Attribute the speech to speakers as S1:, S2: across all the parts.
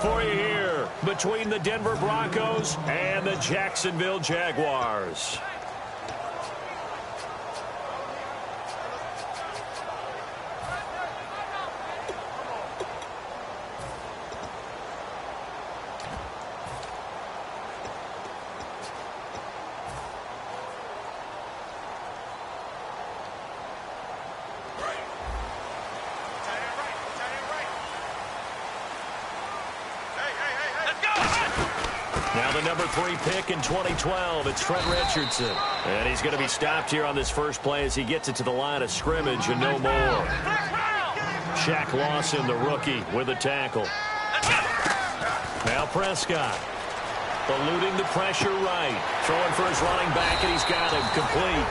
S1: For you here between the Denver Broncos and the Jacksonville Jaguars. Now the number 3 pick in 2012, it's Trent Richardson. And he's going to be stopped here on this first play as he gets it to the line of scrimmage and no more. Shaq Lawson, the rookie, with a tackle. Now Prescott, eluding the pressure right. Throwing for his running back, and he's got him complete.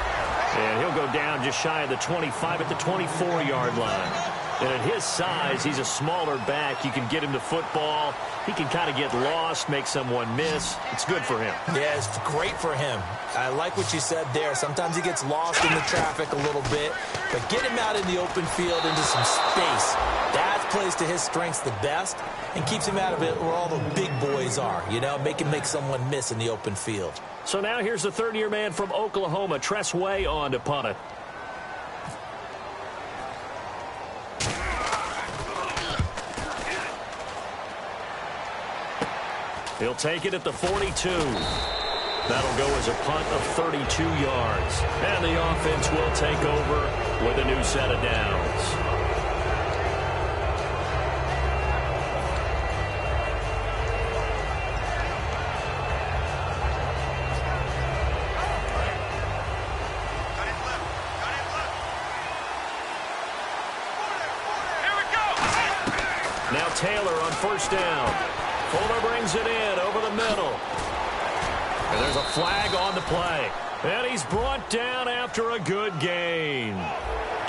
S1: And he'll go down just shy of the 25 at the 24-yard line. And at his size, he's a smaller back. You can get him the football. He can kind of get lost, make someone miss. It's good for him.
S2: Yeah, it's great for him. I like what you said there. Sometimes he gets lost in the traffic a little bit. But get him out in the open field into some space. That plays to his strengths the best and keeps him out of it where all the big boys are. You know, make someone miss in the open field.
S1: So now here's the third-year man from Oklahoma, Tress Way, on to punt it. He'll take it at the 42. That'll go as a punt of 32 yards. And the offense will take over with a new set of downs. Now Taylor on first down. Fuller brings it in over the middle. And there's a flag on the play. And he's brought down after a good gain.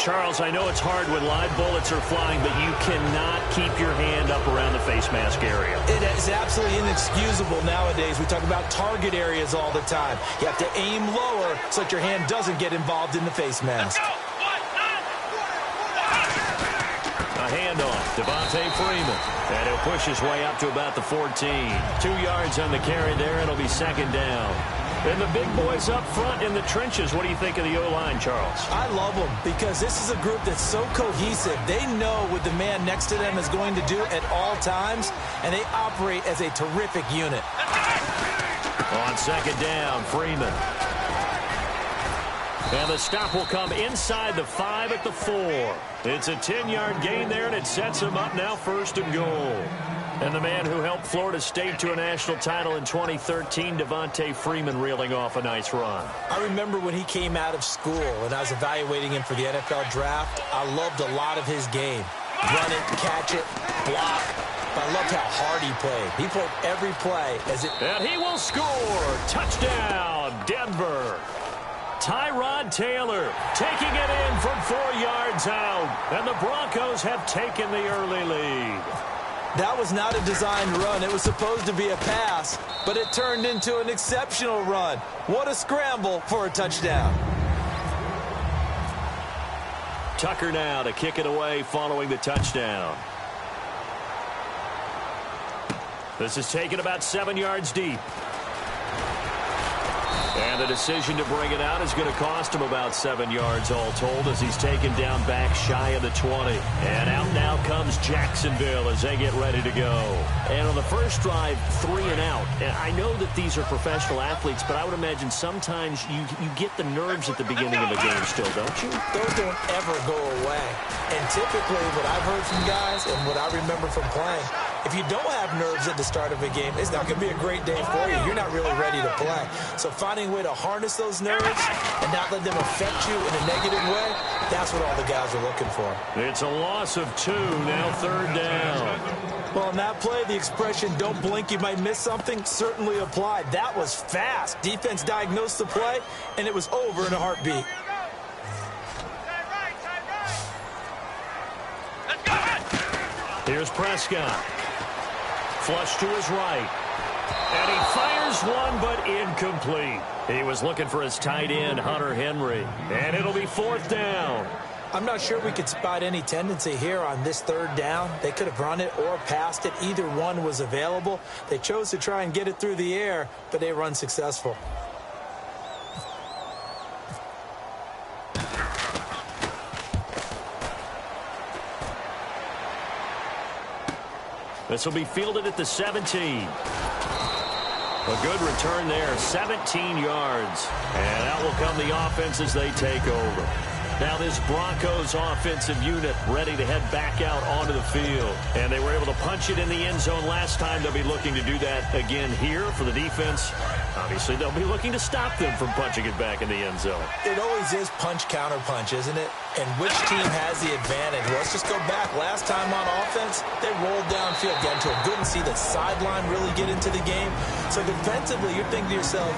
S1: Charles, I know it's hard when live bullets are flying, but you cannot keep your hand up around the face mask area.
S2: It is absolutely inexcusable nowadays. We talk about target areas all the time. You have to aim lower so that your hand doesn't get involved in the face mask.
S1: A handoff, Devontae Freeman. And he'll push his way up to about the 14. 2 yards on the carry there. It'll be second down. And the big boys up front in the trenches. What do you think of the O-line, Charles?
S2: I love them because this is a group that's so cohesive. They know what the man next to them is going to do at all times, and they operate as a terrific unit.
S1: On second down, Freeman. And the stop will come inside the 5 at the 4. It's a 10-yard gain there, and it sets him up now first and goal. And the man who helped Florida State to a national title in 2013, Devontae Freeman, reeling off a nice run.
S2: I remember when he came out of school, and I was evaluating him for the NFL draft. I loved a lot of his game. Run it, catch it, block. But I loved how hard he played. He played every play as it...
S1: And he will score. Touchdown, Denver. Tyrod Taylor taking it in from 4 yards out. And the Broncos have taken the early lead.
S2: That was not a designed run. It was supposed to be a pass, but it turned into an exceptional run. What a scramble for a touchdown.
S1: Tucker now to kick it away following the touchdown. This is taken about 7 yards deep. And the decision to bring it out is going to cost him about 7 yards all told as he's taken down back shy of the 20. And out now comes Jacksonville as they get ready to go. And on the first drive, 3 and out. And I know that these are professional athletes, but I would imagine sometimes you get the nerves at the beginning of a game still, don't you?
S2: Those don't ever go away. And typically what I've heard from guys and what I remember from playing, if you don't have nerves at the start of a game, it's not going to be a great day for you. You're not really ready to play. So finding a way to harness those nerves and not let them affect you in a negative way, that's what all the guys are looking for.
S1: It's a loss of 2, now third down.
S2: Well, on that play, the expression, don't blink, you might miss something, certainly applied. That was fast. Defense diagnosed the play, and it was over in a heartbeat.
S1: Here's Prescott. Flush to his right. And he fires one, but incomplete. He was looking for his tight end, Hunter Henry. And it'll be fourth down.
S2: I'm not sure we could spot any tendency here on this third down. They could have run it or passed it. Either one was available. They chose to try and get it through the air, but they were unsuccessful.
S1: This will be fielded at the 17. A good return there, 17 yards. And out will come the offense as they take over. Now this Broncos offensive unit ready to head back out onto the field. And they were able to punch it in the end zone last time. They'll be looking to do that again here for the defense. Obviously, they'll be looking to stop them from punching it back in the end zone.
S2: It always is punch-counter-punch, isn't it? And which team has the advantage? Well, let's just go back. Last time on offense, they rolled downfield, got into a good and see the sideline really get into the game. So defensively, you're thinking to yourself,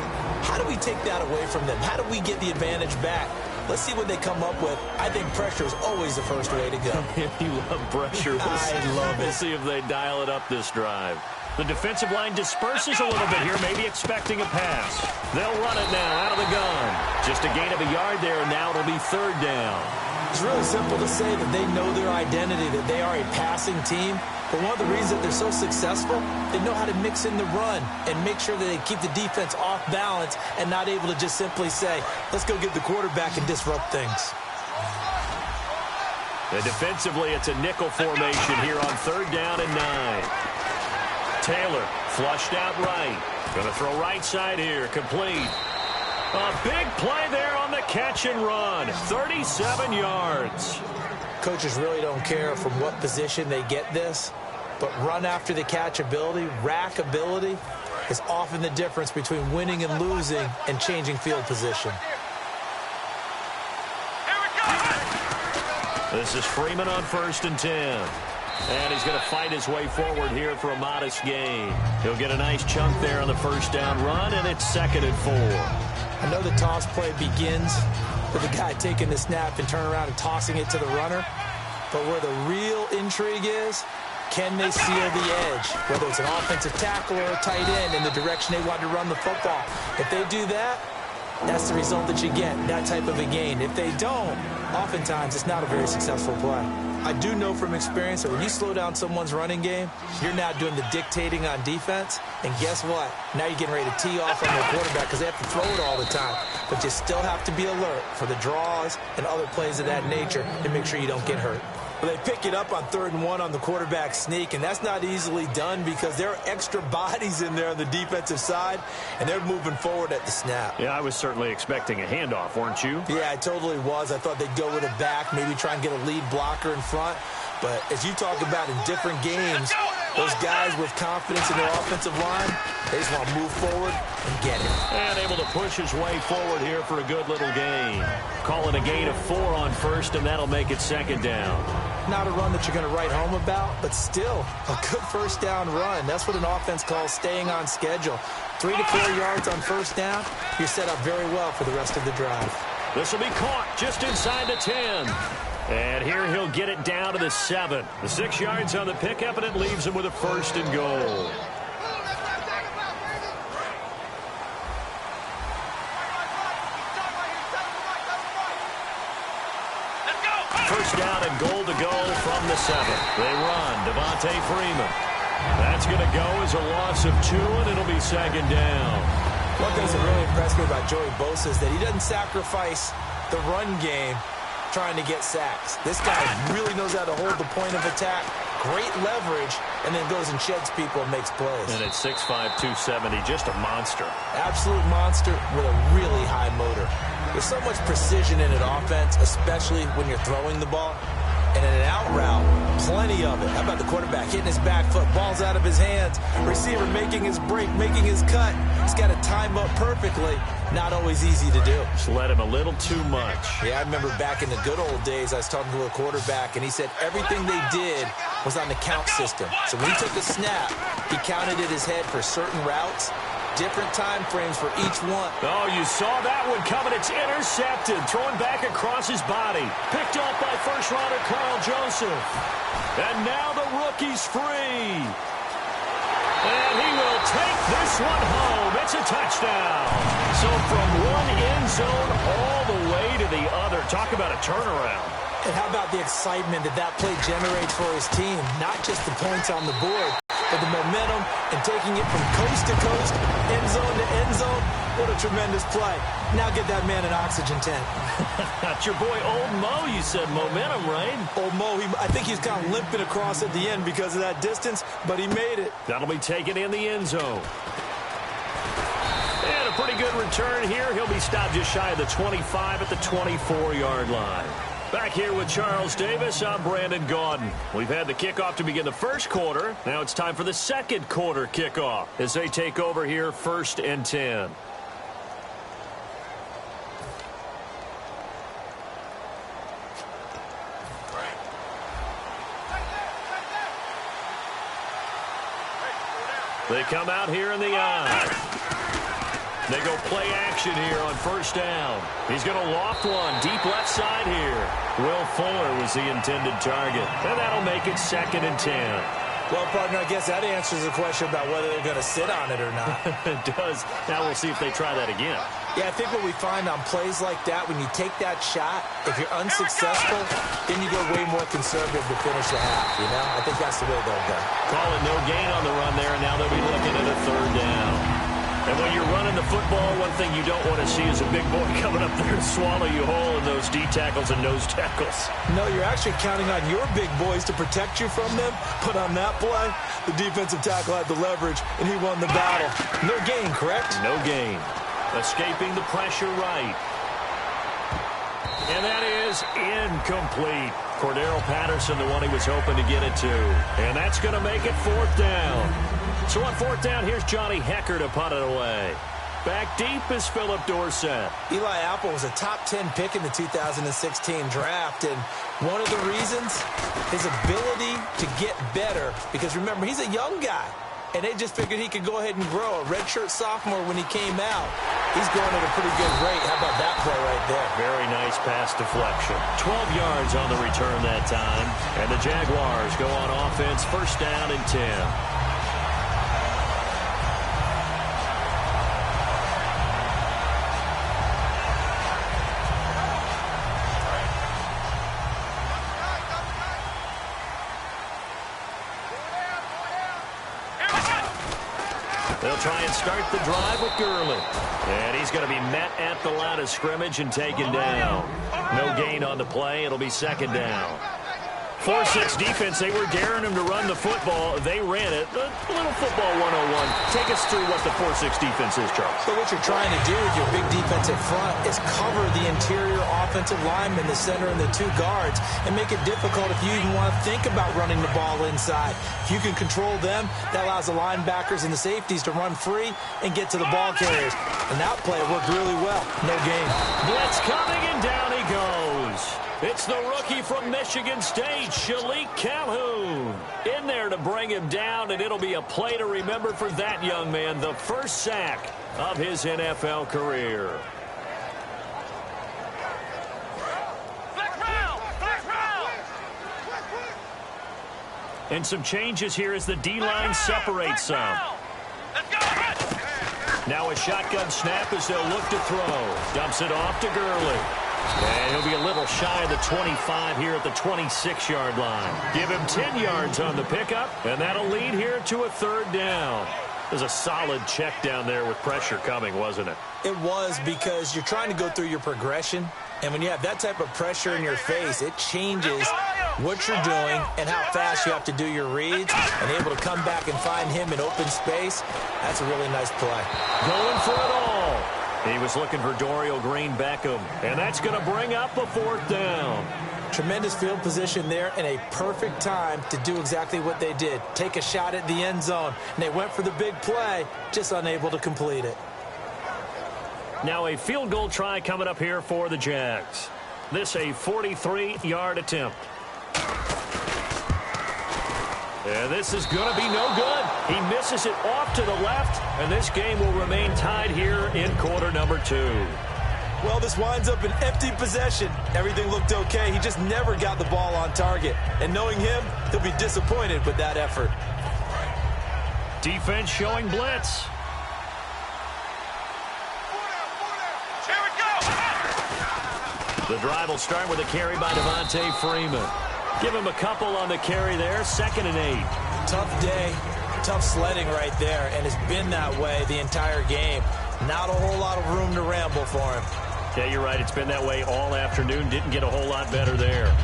S2: how do we take that away from them? How do we get the advantage back? Let's see what they come up with. I think pressure is always the first way to go.
S1: You love pressure.
S2: I love it.
S1: We'll see if they dial it up this drive. The defensive line disperses a little bit here, maybe expecting a pass. They'll run it now out of the gun. Just a gain of a yard there, and now it'll be third down.
S2: It's really simple to say that they know their identity, that they are a passing team. But one of the reasons that they're so successful, they know how to mix in the run and make sure that they keep the defense off balance and not able to just simply say, let's go get the quarterback and disrupt things.
S1: And defensively, it's a nickel formation here on third down and 9. Taylor flushed out right. Going to throw right side here. Complete. A big play there on the catch and run. 37 yards.
S2: Coaches really don't care from what position they get this, but run after the catch ability, rack ability, is often the difference between winning and losing and changing field position.
S1: This is Freeman on 1st and 10. And he's going to fight his way forward here for a modest gain. He'll get a nice chunk there on the first down run, and it's 2nd and 4.
S2: I know the toss play begins with the guy taking the snap and turning around and tossing it to the runner. But where the real intrigue is, can they seal the edge? Whether it's an offensive tackle or a tight end in the direction they want to run the football. If they do that, that's the result that you get, that type of a gain. If they don't, oftentimes it's not a very successful play. I do know from experience that when you slow down someone's running game, you're now doing the dictating on defense. And guess what? Now you're getting ready to tee off on their quarterback because they have to throw it all the time. But you still have to be alert for the draws and other plays of that nature and make sure you don't get hurt. Well, they pick it up on 3rd and 1 on the quarterback sneak, and that's not easily done because there are extra bodies in there on the defensive side, and they're moving forward at the snap.
S1: Yeah, I was certainly expecting a handoff, weren't you?
S2: Yeah, I totally was. I thought they'd go with a back, maybe try and get a lead blocker in front. But as you talk about in different games, those guys with confidence in their offensive line, they just want to move forward and get it.
S1: And able to push his way forward here for a good little gain. Call it a gain of 4 on 1st, and that'll make it 2nd down.
S2: Not a run that you're going to write home about, but still a good first down run. That's what an offense calls staying on schedule. 3 to 4 yards on first down, you're set up very well for the rest of the drive.
S1: This will be caught just inside the 10. And here he'll get it down to the 7. The 6 yards on the pickup, and it leaves him with a 1st and goal. First down and goal to go from the 7. They run. Devontae Freeman. That's going to go as a loss of 2, and it'll be 2nd down.
S2: One thing that really impressed me about Joey Bosa is that he doesn't sacrifice the run game trying to get sacks. This guy really knows how to hold the point of attack, great leverage, and then goes and sheds people and makes plays.
S1: And at 6'5", 270, just a monster.
S2: Absolute monster with a really high motor. There's so much precision in an offense, especially when you're throwing the ball. And in an out route, plenty of it. How about the quarterback hitting his back foot, ball's out of his hands, receiver making his break, making his cut. He's got to time up perfectly. Not always easy to do.
S1: Just let him a little too much.
S2: Yeah, I remember back in the good old days, I was talking to a quarterback, and he said everything they did was on the count system. So when he took a snap, he counted in his head for certain routes, different time frames for each one.
S1: Oh, you saw that one coming. It's intercepted. Throwing back across his body. Picked off by first-rounder Carl Joseph. And now the rookie's free. And he will take this one home. It's a touchdown. So from one end zone all the way to the other. Talk about a turnaround.
S2: And how about the excitement that play generates for his team? Not just the points on the board, but the momentum and taking it from coast to coast, end zone to end zone. What a tremendous play. Now get that man an oxygen tent.
S1: That's your boy Old Mo. You said momentum, right?
S2: Old Mo, I think he's kind of limping across at the end because of that distance, but he made it.
S1: That'll be taken in the end zone. And a pretty good return here. He'll be stopped just shy of the 25 at the 24-yard line. Back here with Charles Davis, I'm Brandon Gaudin. We've had the kickoff to begin the first quarter. Now it's time for the second quarter kickoff as they take over here, 1st and 10. They come out here in the eye. They go play action here on 1st down. He's going to loft one deep left side here. Will Fuller was the intended target. And that'll make it 2nd and 10.
S2: Well, partner, I guess that answers the question about whether they're going to sit on it or not.
S1: It does. Now we'll see if they try that again.
S2: Yeah, I think what we find on plays like that, when you take that shot, if you're unsuccessful, then you go way more conservative to finish the half, you know? I think that's the way they'll go.
S1: Call it no gain on the run there, and now they'll be looking at a 3rd down. And when you're running the football, one thing you don't want to see is a big boy coming up there and swallow you whole in those D tackles and nose tackles.
S2: No, you're actually counting on your big boys to protect you from them. But on that play, the defensive tackle had the leverage, and he won the battle. No gain, correct?
S1: No gain. Escaping the pressure right. And that is incomplete. Cordero Patterson, the one he was hoping to get it to. And that's going to make it 4th down. So on 4th down, here's Johnny Hecker to punt it away. Back deep is Philip Dorsett.
S2: Eli Apple was a top 10 pick in the 2016 draft, and one of the reasons, his ability to get better, because remember, he's a young guy, and they just figured he could go ahead and grow. A redshirt sophomore when he came out. He's going at a pretty good rate. How about that play right there?
S1: Very nice pass deflection. 12 yards on the return that time, and the Jaguars go on offense, 1st down and 10. They'll try and start the drive with Gurley. And he's going to be met at the line of scrimmage and taken down. No gain on the play. It'll be 2nd down. 4-6 defense, they were daring him to run the football. They ran it. A little football 101. Take us through what the 4-6 defense is, Charles.
S2: So what you're trying to do with your big defensive front is cover the interior offensive lineman, the center, and the 2 guards, and make it difficult if you even want to think about running the ball inside. If you can control them, that allows the linebackers and the safeties to run free and get to the ball carriers. And that play worked really well. No gain.
S1: Blitz coming, and down he goes. It's the rookie from Michigan State, Shalik Calhoun, in there to bring him down, and it'll be a play to remember for that young man, the first sack of his NFL career. And some changes here as the D-line separates some. Now a shotgun snap as they'll look to throw. Dumps it off to Gurley. And he'll be a little shy of the 25 here at the 26-yard line. Give him 10 yards on the pickup, and that'll lead here to a 3rd down. There's a solid check down there with pressure coming, wasn't it?
S2: It was, because you're trying to go through your progression, and when you have that type of pressure in your face, it changes what you're doing and how fast you have to do your reads, and able to come back and find him in open space. That's a really nice play.
S1: Going for it all. He was looking for Dorial Green-Beckham, and that's going to bring up a 4th down.
S2: Tremendous field position there and a perfect time to do exactly what they did. Take a shot at the end zone, and they went for the big play, just unable to complete it.
S1: Now a field goal try coming up here for the Jags. This a 43-yard attempt. And this is going to be no good. He misses it off to the left, and this game will remain tied here in quarter number 2.
S2: Well, this winds up an empty possession. Everything looked okay. He just never got the ball on target. And knowing him, he'll be disappointed with that effort.
S1: Defense showing blitz. The drive will start with a carry by Devontae Freeman. Give him a couple on the carry there, 2nd and 8.
S2: Tough day, tough sledding right there, and it's been that way the entire game. Not a whole lot of room to ramble for him.
S1: Yeah, you're right. It's been that way all afternoon. Didn't get a whole lot better there.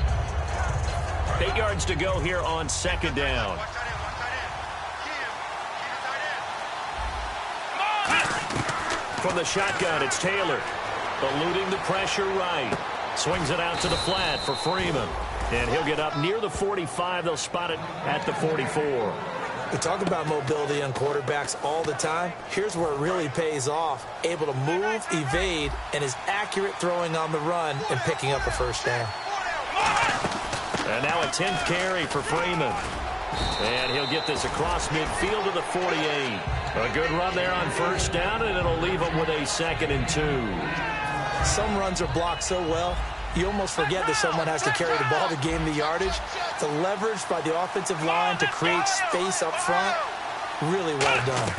S1: 8 yards to go here on 2nd down. From the shotgun, it's Taylor. Eluding the pressure right. Swings it out to the flat for Freeman. And he'll get up near the 45. They'll spot it at the 44.
S2: We talk about mobility on quarterbacks all the time. Here's where it really pays off. Able to move, evade, and is accurate throwing on the run and picking up a first down.
S1: And now a 10th carry for Freeman. And he'll get this across midfield to the 48. A good run there on first down, and it'll leave him with a 2nd and 2.
S2: Some runs are blocked so well, you almost forget that someone has to carry the ball to gain the yardage. The leverage by the offensive line to create space up front, really well done.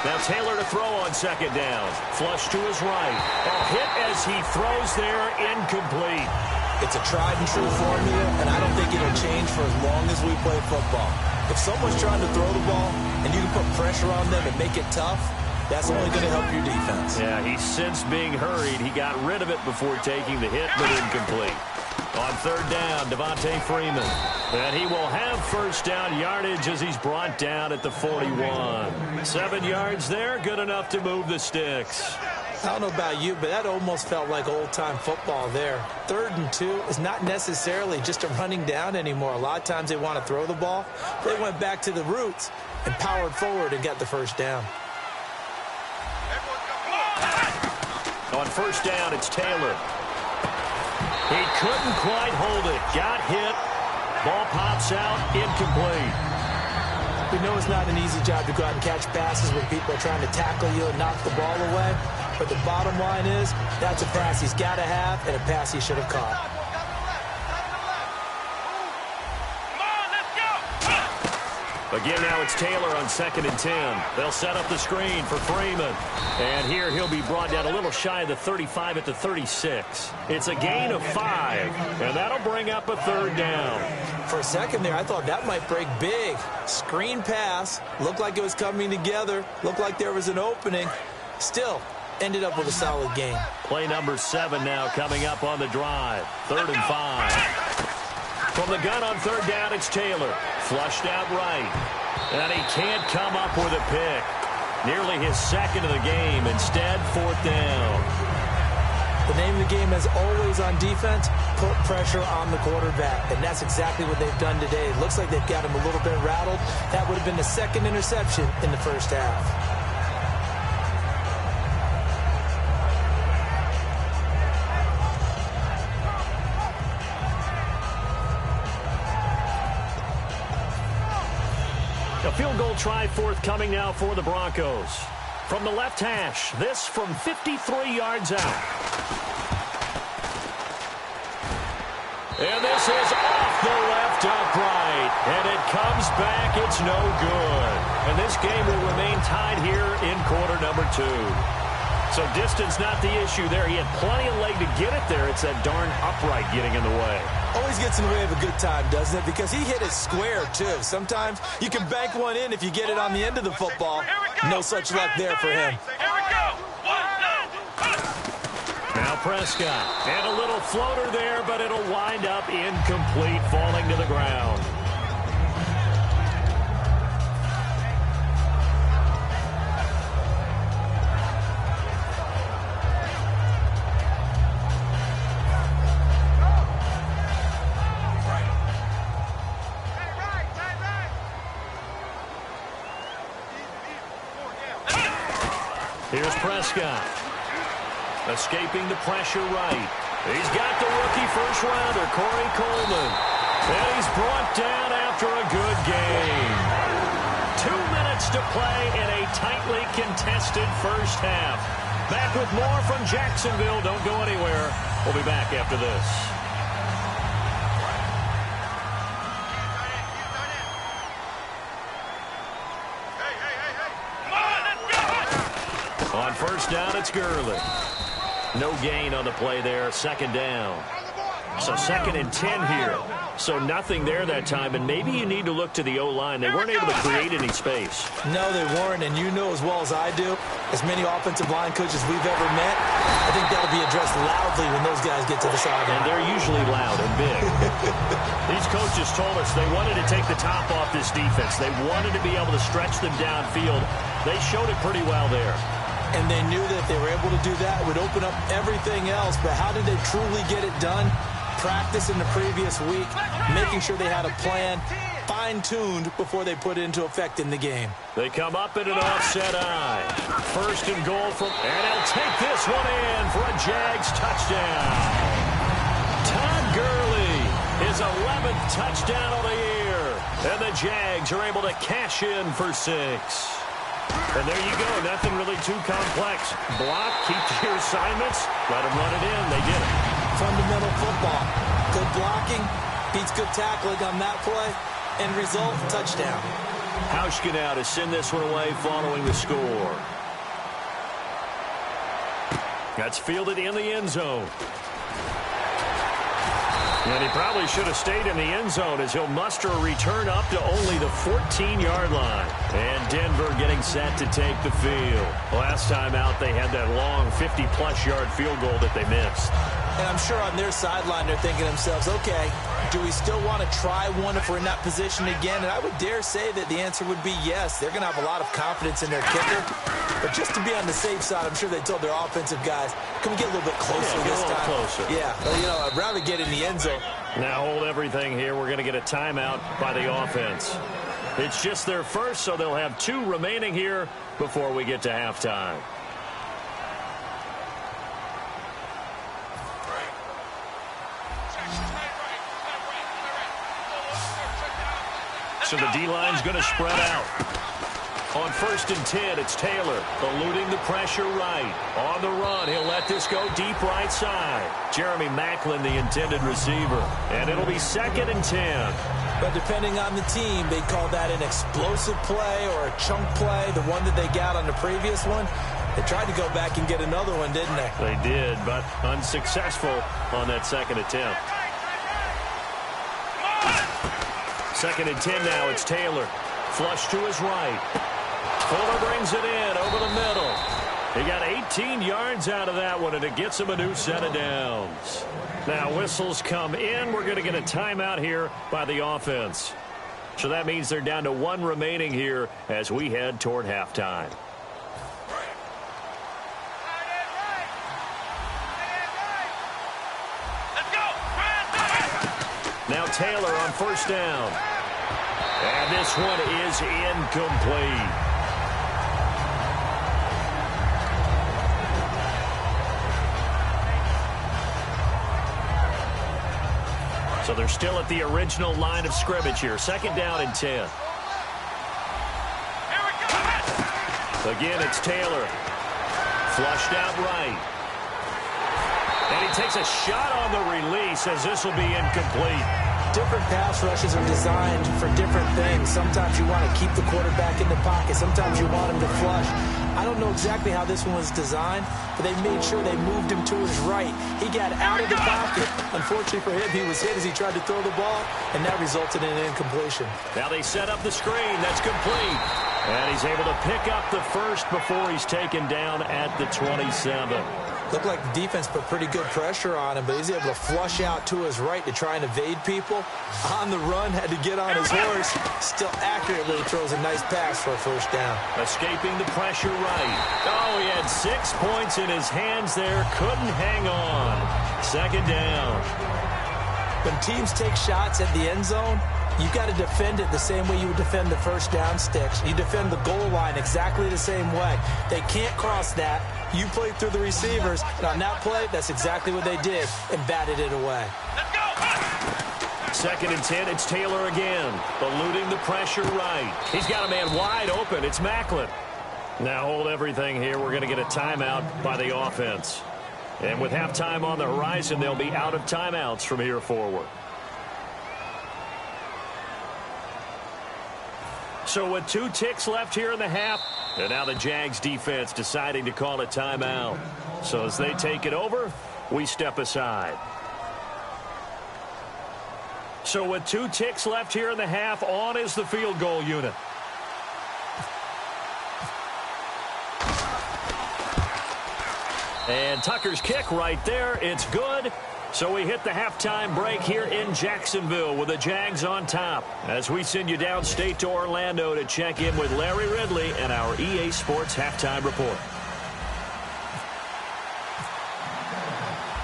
S1: Now Taylor to throw on 2nd down. Flush to his right. A hit as he throws there, incomplete.
S2: It's a tried and true formula, and I don't think it'll change for as long as we play football. If someone's trying to throw the ball and you can put pressure on them and make it tough, that's only going to help your defense.
S1: Yeah, he's since being hurried. He got rid of it before taking the hit, but incomplete. On 3rd down, Devontae Freeman. And he will have first down yardage as he's brought down at the 41. 7 yards there, good enough to move the sticks.
S2: I don't know about you, but that almost felt like old-time football there. 3rd and 2 is not necessarily just a running down anymore. A lot of times they want to throw the ball. They went back to the roots and powered forward and got the first down.
S1: On first down, it's Taylor. He couldn't quite hold it. Got hit. Ball pops out. Incomplete.
S2: We know it's not an easy job to go out and catch passes when people are trying to tackle you and knock the ball away. But the bottom line is, that's a pass he's got to have and a pass he should have caught.
S1: Again, now it's Taylor on 2nd and 10. They'll set up the screen for Freeman. And here he'll be brought down a little shy of the 35 at the 36. It's a gain of 5, and that'll bring up a 3rd down.
S2: For a second there, I thought that might break big. Screen pass. Looked like it was coming together. Looked like there was an opening. Still, ended up with a solid gain.
S1: Play number 7 now coming up on the drive. 3rd and 5. From the gun on 3rd down, it's Taylor. Flushed out right. And he can't come up with a pick. Nearly his 2nd of the game. Instead, 4th down.
S2: The name of the game, as always on defense, put pressure on the quarterback. And that's exactly what they've done today. It looks like they've got him a little bit rattled. That would have been the 2nd interception in the first half.
S1: A field goal try forthcoming now for the Broncos. From the left hash, this from 53 yards out. And this is off the left upright. And it comes back. It's no good. And this game will remain tied here in quarter number 2. So distance not the issue there. He had plenty of leg to get it there. It's that darn upright getting in the way.
S2: Always gets in the way of a good time, doesn't it? Because he hit it square, too. Sometimes you can bank one in if you get it on the end of the football. No such luck there for him.
S1: Now Prescott. And a little floater there, but it'll wind up incomplete, falling to the ground. Here's Prescott. Escaping the pressure right. He's got the rookie first rounder, Corey Coleman. And he's brought down after a good game. 2 minutes to play in a tightly contested first half. Back with more from Jacksonville. Don't go anywhere. We'll be back after this. On first down, it's Gurley. No gain on the play there, second down. So 2nd and 10 here. So nothing there that time, and maybe you need to look to the O-line. They weren't able to create any space.
S2: No, they weren't, and you know as well as I do, as many offensive line coaches we've ever met, I think that'll be addressed loudly when those guys get to the sideline.
S1: And they're usually loud and big. These coaches told us they wanted to take the top off this defense. They wanted to be able to stretch them downfield. They showed it pretty well there.
S2: And they knew that if they were able to do that, it would open up everything else. But how did they truly get it done? Practice in the previous week, making sure they had a plan, fine-tuned before they put it into effect in the game.
S1: They come up in an offset eye. 1st and goal from, and he'll take this one in for a Jags touchdown. Todd Gurley, his 11th touchdown of the year. And the Jags are able to cash in for 6. And there you go, nothing really too complex. Block, keep to your assignments, let them run it in. They did it.
S2: Fundamental football. Good blocking, beats good tackling on that play. End result, touchdown.
S1: Hauschka now to send this one away following the score. That's fielded in the end zone. And he probably should have stayed in the end zone as he'll muster a return up to only the 14-yard line. And Denver getting set to take the field. Last time out, they had that long 50-plus yard field goal that they missed.
S2: And I'm sure on their sideline they're thinking to themselves, okay, do we still want to try one if we're in that position again? And I would dare say that the answer would be yes. They're going to have a lot of confidence in their kicker. But just to be on the safe side, I'm sure they told their offensive guys, can we get a little bit closer this time?
S1: Closer.
S2: Yeah, well, you know, I'd rather get in the end zone.
S1: Now hold everything here. We're going to get a timeout by the offense. It's just their first, so they'll have 2 remaining here before we get to halftime. So the D-line's going to spread out. On 1st and 10, it's Taylor eluding the pressure right. On the run, he'll let this go deep right side. Jeremy Maclin, the intended receiver. And it'll be 2nd and 10.
S2: But depending on the team, they call that an explosive play or a chunk play, the one that they got on the previous one. They tried to go back and get another one, didn't they?
S1: They did, but unsuccessful on that 2nd attempt. 2nd and 10 now, it's Taylor. Flush to his right. Fuller brings it in over the middle. He got 18 yards out of that one, and it gets him a new set of downs. Now whistles come in. We're going to get a timeout here by the offense. So that means they're down to 1 remaining here as we head toward halftime. Now Taylor on 1st down. And this one is incomplete. So they're still at the original line of scrimmage here. 2nd down and 10. Again, it's Taylor. Flushed out right. And he takes a shot on the release as this will be incomplete.
S2: Different pass rushes are designed for different things. Sometimes you want to keep the quarterback in the pocket. Sometimes you want him to flush. I don't know exactly how this one was designed, but they made sure they moved him to his right. He got out of the pocket. Unfortunately for him, he was hit as he tried to throw the ball, and that resulted in an incompletion.
S1: Now they set up the screen. That's complete. And he's able to pick up the first before he's taken down at the 27.
S2: Looked like the defense put pretty good pressure on him, but he's able to flush out to his right to try and evade people. On the run, had to get on his horse. Still accurately throws a nice pass for a 1st down.
S1: Escaping the pressure right. Oh, he had 6 points in his hands there. Couldn't hang on. 2nd down.
S2: When teams take shots at the end zone, you got to defend it the same way you would defend the 1st down sticks. You defend the goal line exactly the same way. They can't cross that. You played through the receivers, and on that play, that's exactly what they did, and batted it away.
S3: Let's go!
S1: 2nd and 10, it's Taylor again, eluding the pressure right. He's got a man wide open. It's Maclin. Now hold everything here. We're going to get a timeout by the offense. And with halftime on the horizon, they'll be out of timeouts from here forward. So with 2 ticks left here in the half, and now the Jags defense deciding to call a timeout. So as they take it over, we step aside. So with 2 ticks left here in the half, on is the field goal unit. And Tucker's kick right there. It's good. So we hit the halftime break here in Jacksonville with the Jags on top as we send you downstate to Orlando to check in with Larry Ridley and our EA Sports halftime report.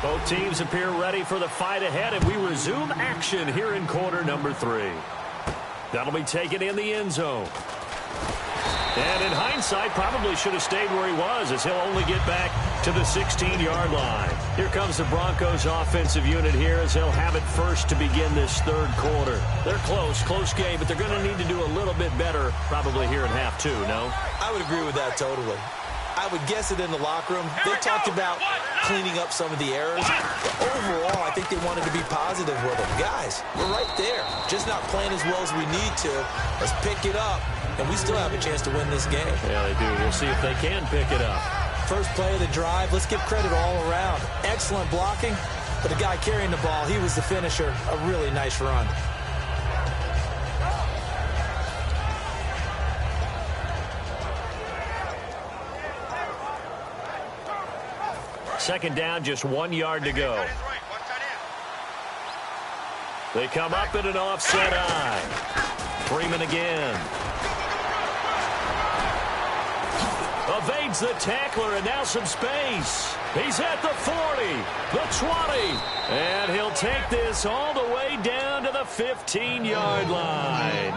S1: Both teams appear ready for the fight ahead, and we resume action here in quarter number 3. That'll be taken in the end zone. And in hindsight, probably should have stayed where he was, as he'll only get back to the 16-yard line. Here comes the Broncos offensive unit here as they'll have it first to begin this third quarter. They're close game, but they're going to need to do a little bit better probably here in half 2, no?
S2: I would agree with that totally. I would guess it in the locker room. They talked about cleaning up some of the errors. But overall, I think they wanted to be positive with them. Guys, we're right there. Just not playing as well as we need to. Let's pick it up, and we still have a chance to win this game.
S1: Yeah, they do. We'll see if they can pick it up.
S2: First play of the drive, let's give credit all around. Excellent blocking, but the guy carrying the ball, he was the finisher. A really nice run.
S1: Second down, just 1 yard to go. They come up in an offset eye. Freeman again. Evades the tackler, and now some space. He's at the 40, the 20, and he'll take this all the way down to the 15-yard line.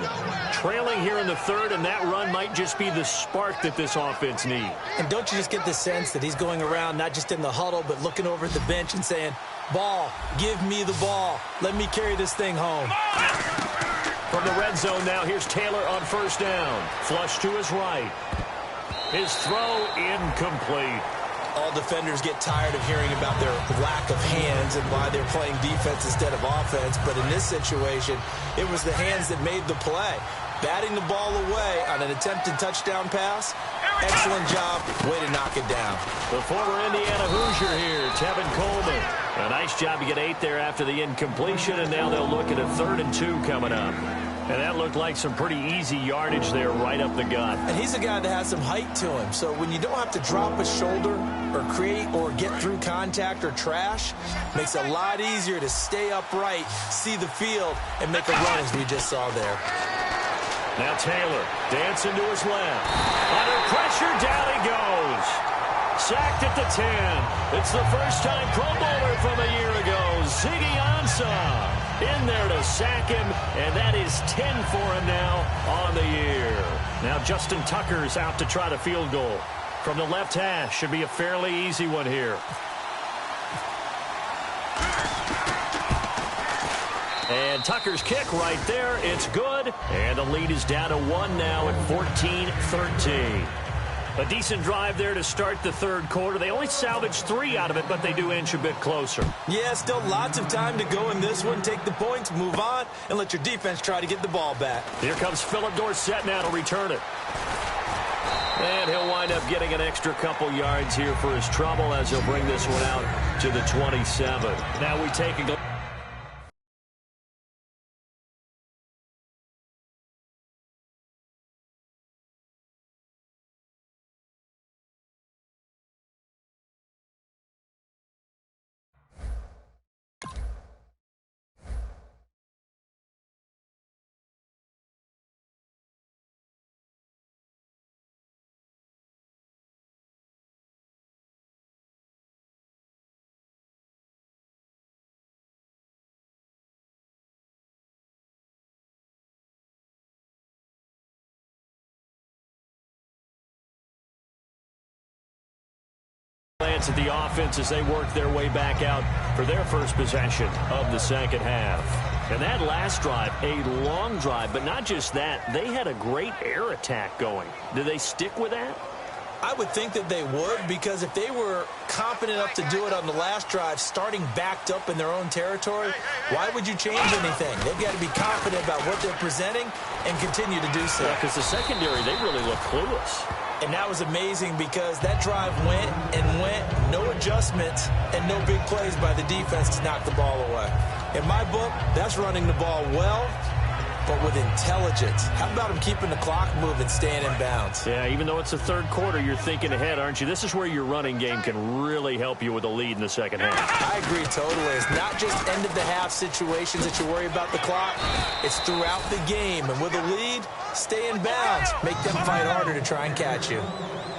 S1: Trailing here in the third, and that run might just be the spark that this offense needs.
S2: And don't you just get the sense that he's going around, not just in the huddle, but looking over at the bench and saying, ball, give me the ball. Let me carry this thing home.
S1: From the red zone now, here's Taylor on first down. Flush to his right. His throw incomplete.
S2: All defenders get tired of hearing about their lack of hands and why they're playing defense instead of offense. But in this situation, it was the hands that made the play. Batting the ball away on an attempted touchdown pass. Excellent job. Way to knock it down.
S1: The former Indiana Hoosier here, Tevin Coleman. A nice job to get 8 there after the incompletion, and now they'll look at a 3rd and 2 coming up. And that looked like some pretty easy yardage there right up the gut.
S2: And he's a guy that has some height to him. So when you don't have to drop a shoulder or create or get through contact or trash, makes it a lot easier to stay upright, see the field, and make a run as we just saw there.
S1: Now Taylor dancing to his left. Under pressure, down he goes. Sacked at the 10. It's the first time Pro Bowler from a year ago, Ziggy Ansah, in there to sack him, and that is 10 for him now on the year. Now Justin Tucker's out to try the field goal. From the left hash, should be a fairly easy one here. And Tucker's kick right there, it's good. And the lead is down to 1 now at 14-13. A decent drive there to start the third quarter. They only salvaged 3 out of it, but they do inch a bit closer.
S2: Yeah, still lots of time to go in this one. Take the points, move on, and let your defense try to get the ball back.
S1: Here comes Philip Dorsett now to return it. And he'll wind up getting an extra couple yards here for his trouble as he'll bring this one out to the 27. Now we take a glance at the offense as they work their way back out for their first possession of the second half. And that last drive, a long drive, but not just that. They had a great air attack going. Do they stick with that?
S2: I would think that they would, because if they were confident enough to do it on the last drive, starting backed up in their own territory, why would you change anything? They've got to be confident about what they're presenting and continue to do so.
S1: Yeah, because the secondary, they really look clueless.
S2: And that was amazing because that drive went and went, no adjustments, and no big plays by the defense to knock the ball away. In my book, that's running the ball well, but with intelligence. How about him keeping the clock moving, staying in bounds?
S1: Yeah, even though it's the third quarter, you're thinking ahead, aren't you? This is where your running game can really help you with a lead in the second half.
S2: I agree totally. It's not just end-of-the-half situations that you worry about the clock. It's throughout the game. And with a lead, stay in bounds. Make them fight harder to try and catch you.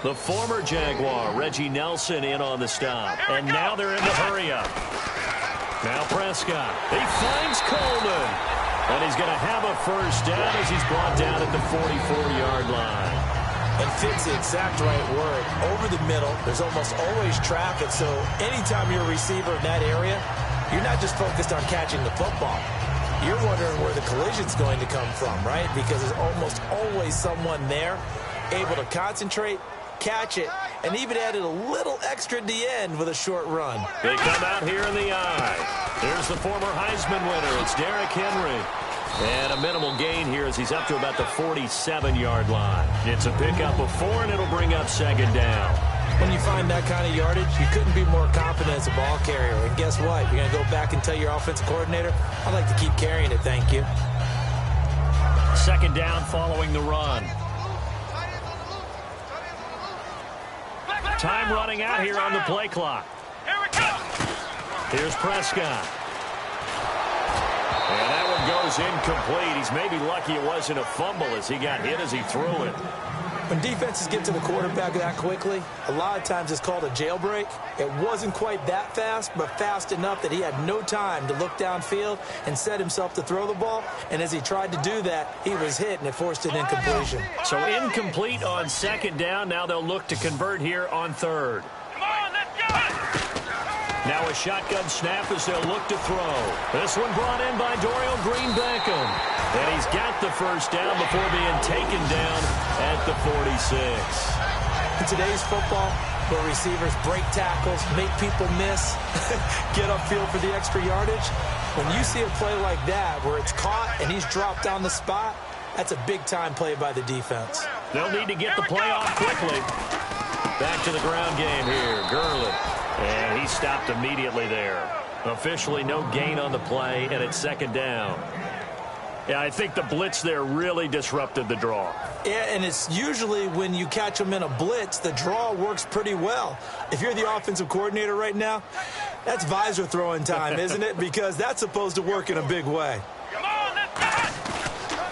S1: The former Jaguar, Reggie Nelson, in on the stop. And now they're in the hurry-up. Now Prescott. He finds Coleman. And he's going to have a first down as he's brought down at the 44-yard line.
S2: And fits the exact right word. Over the middle, there's almost always traffic. So anytime you're a receiver in that area, you're not just focused on catching the football. You're wondering where the collision's going to come from, right? Because there's almost always someone there able to concentrate, catch it, and even added a little extra at the end with a short run.
S1: They come out here in the eye. Here's the former Heisman winner. It's Derrick Henry. And a minimal gain here as he's up to about the 47-yard line. It's a pickup of 4, and it'll bring up second down.
S2: When you find that kind of yardage, you couldn't be more confident as a ball carrier. And guess what? You're going to go back and tell your offensive coordinator, I'd like to keep carrying it, thank you.
S1: Second down following the run. Time running out here on the play clock. Here's Prescott. And that one goes incomplete. He's maybe lucky it wasn't a fumble as he got hit as he threw it.
S2: When defenses get to the quarterback that quickly, a lot of times it's called a jailbreak. It wasn't quite that fast, but fast enough that he had no time to look downfield and set himself to throw the ball. And as he tried to do that, he was hit, and it forced an incompletion.
S1: So incomplete on second down. Now they'll look to convert here on third.
S3: Come on, let's go!
S1: Now a shotgun snap as they'll look to throw. This one brought in by Dorial Green-Beckham. And he's got the first down before being taken down at the 46.
S2: In today's football, where receivers break tackles, make people miss, get upfield for the extra yardage, when you see a play like that where it's caught and he's dropped on the spot, that's a big-time play by the defense.
S1: They'll need to get the play off quickly. Back to the ground game here. Gurley. And he stopped immediately there. Officially no gain on the play, and it's second down. Yeah, I think the blitz there really disrupted the draw.
S2: Yeah, and it's usually when you catch them in a blitz, the draw works pretty well. If you're the offensive coordinator right now, that's visor throwing time, isn't it? Because that's supposed to work in a big way.